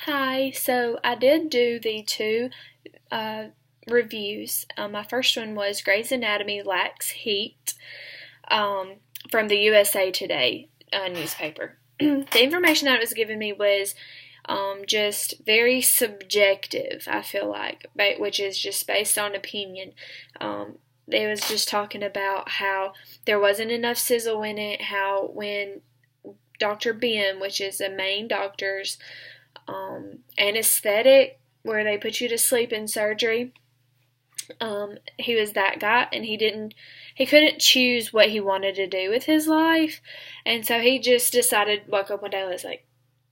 Hi, so I did do the two uh, reviews. My first one was Grey's Anatomy Lacks Heat um, from the USA Today newspaper. The information that was given me was just very subjective, I feel like, which is just based on opinion. They was just talking about how there wasn't enough sizzle in it, how when Dr. Ben, which is the main doctor's anesthetic where they put you to sleep in surgery. He was that guy, and he couldn't choose what he wanted to do with his life, and so he just decided, woke up one day and was like,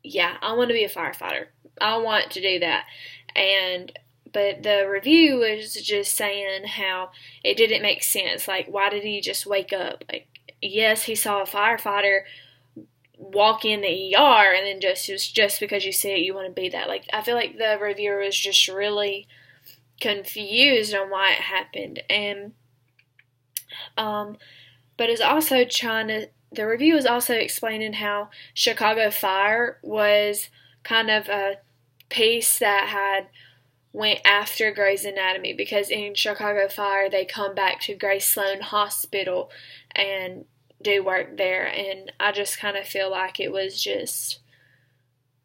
yeah, I want to be a firefighter. I want to do that. But the review was just saying how it didn't make sense. Like, why did he just wake up? Like, yes, he saw a firefighter walk in the ER, and then just because you see it, you want to be that. Like, I feel like the reviewer was just really confused on why it happened, and but is also trying to. The review is also explaining how Chicago Fire was kind of a piece that had went after Grey's Anatomy, because in Chicago Fire they come back to Grace Sloan Hospital and do work there, and I just kind of feel like it was just,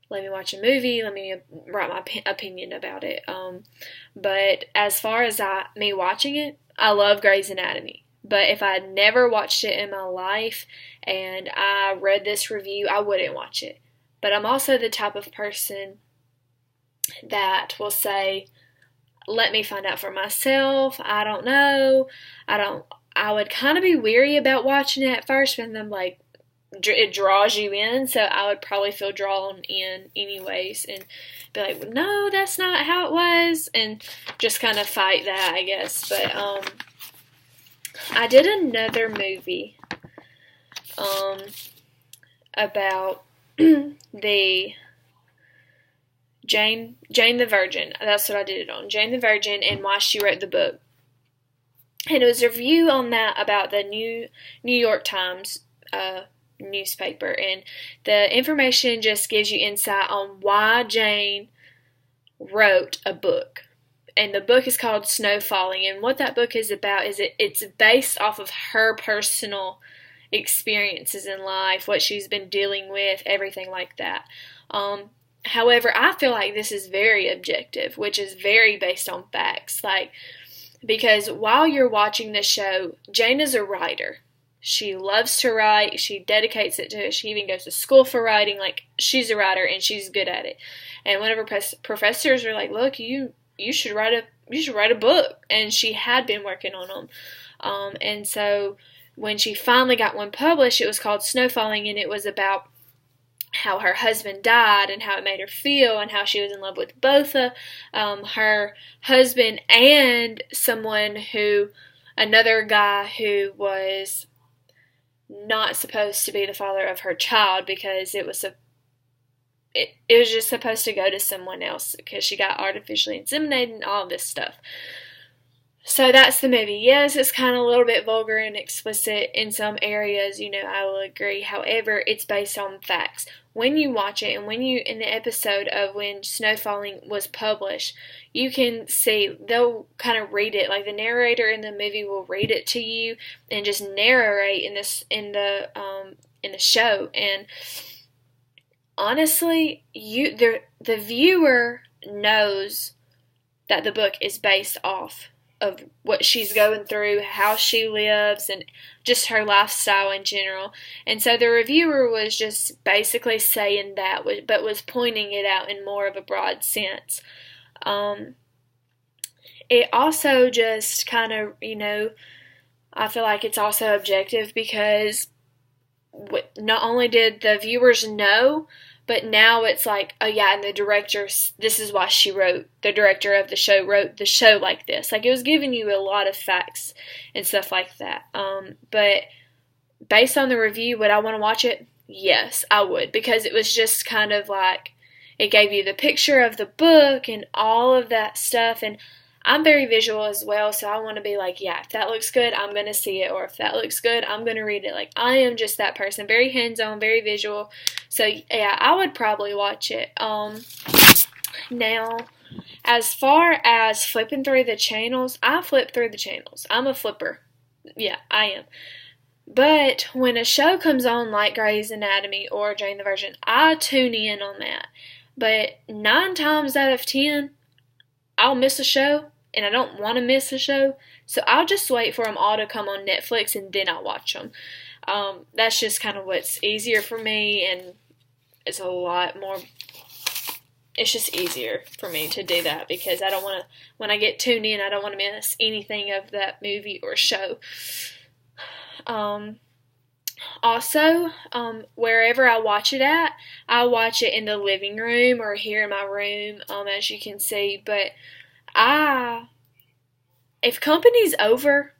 let me watch a movie, let me write my opinion about it. But as far as me watching it, I love Grey's Anatomy. But if I had never watched it in my life and I read this review, I wouldn't watch it. But I'm also the type of person that will say, let me find out for myself. I don't know. I would kind of be weary about watching it at first, but then I'm like, it draws you in, so I would probably feel drawn in anyways and be like, no, that's not how it was, and just kind of fight that, I guess. But I did another movie about the Jane the Virgin. That's what I did it on. Jane the Virgin and why she wrote the book. And it was a review on that about the New York Times newspaper. And the information just gives you insight on why Jane wrote a book. And the book is called Snow Falling. And what that book is about is it's based off of her personal experiences in life, what she's been dealing with, everything like that. However, I feel like this is very objective, which is very based on facts. Like, because while you're watching the show, Jane is a writer. She loves to write. She dedicates it to it. She even goes to school for writing. Like, she's a writer and she's good at it. And one of her professors were like, "Look, you should write a book." And she had been working on them. And so when she finally got one published, it was called Snow Falling, and it was about how her husband died and how it made her feel, and how she was in love with both her husband and another guy who was not supposed to be the father of her child, because it was just supposed to go to someone else because she got artificially inseminated and all this stuff. So that's the movie. Yes, it's kind of a little bit vulgar and explicit in some areas, I will agree. However, it's based on facts. When you watch it, and in the episode of when Snow Falling was published, you can see, they'll kind of read it, like the narrator in the movie will read it to you and just narrate in the show. And honestly, the viewer knows that the book is based off of what she's going through, how she lives, and just her lifestyle in general. And so the reviewer was just basically saying that, but was pointing it out in more of a broad sense. It also just kind of, I feel like it's also objective, because not only did the viewers know, but now it's like, oh yeah, and the director, this is why the director of the show wrote the show like this. Like, it was giving you a lot of facts and stuff like that. But based on the review, would I want to watch it? Yes, I would, because it was just kind of like, it gave you the picture of the book and all of that stuff, and I'm very visual as well, so I want to be like, yeah, if that looks good, I'm going to see it, or if that looks good, I'm going to read it. Like, I am just that person, very hands-on, very visual. So yeah, I would probably watch it. Now, as far as flipping through the channels, I flip through the channels. I'm a flipper. Yeah, I am. But when a show comes on like Grey's Anatomy or Jane the Virgin, I tune in on that. But 9 times out of 10, I'll miss a show, and I don't want to miss a show, so I'll just wait for them all to come on Netflix, and then I'll watch them. That's just kind of what's easier for me, and it's a lot more, it's just easier for me to do that, because I don't want to, when I get tuned in, I don't want to miss anything of that movie or show. Also, wherever I watch it at, I watch it in the living room or here in my room, as you can see. But if company's over,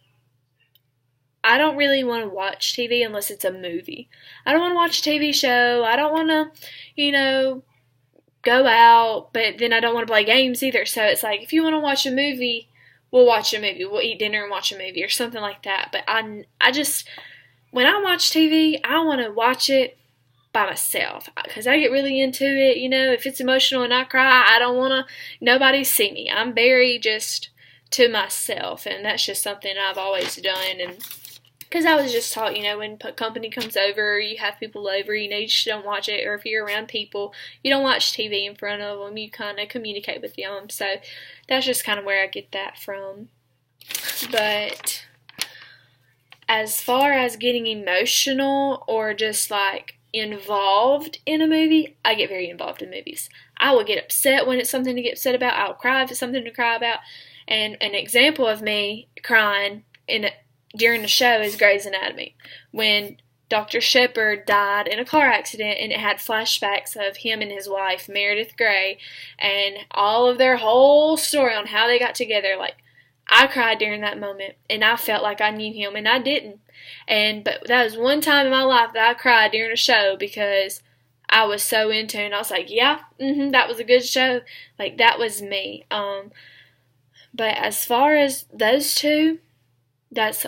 I don't really want to watch TV unless it's a movie. I don't want to watch a TV show. I don't want to, go out, but then I don't want to play games either. So it's like, if you want to watch a movie, we'll watch a movie. We'll eat dinner and watch a movie or something like that. But I just, when I watch TV, I want to watch it by myself, because I get really into it. If it's emotional and I cry, I don't want to nobody see me. I'm very just to myself, and that's just something I've always done. And because I was just taught, when company comes over, you have people over, you just don't watch it. Or if you're around people, you don't watch TV in front of them. You kind of communicate with them. So that's just kind of where I get that from. But as far as getting emotional or just like involved in a movie, I get very involved in movies. I will get upset when it's something to get upset about. I'll cry if it's something to cry about. And an example of me crying during the show is Grey's Anatomy. When Dr. Shepard died in a car accident, and it had flashbacks of him and his wife, Meredith Grey, and all of their whole story on how they got together. Like, I cried during that moment, and I felt like I knew him, and I didn't. But that was one time in my life that I cried during a show, because I was so into it, and I was like, yeah, that was a good show. Like, that was me. But as far as those two, that's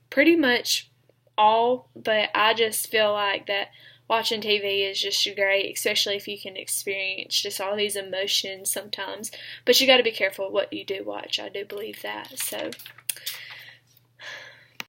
pretty much all. But I just feel like that watching TV is just great, especially if you can experience just all these emotions sometimes. But you got to be careful what you do watch. I do believe that. So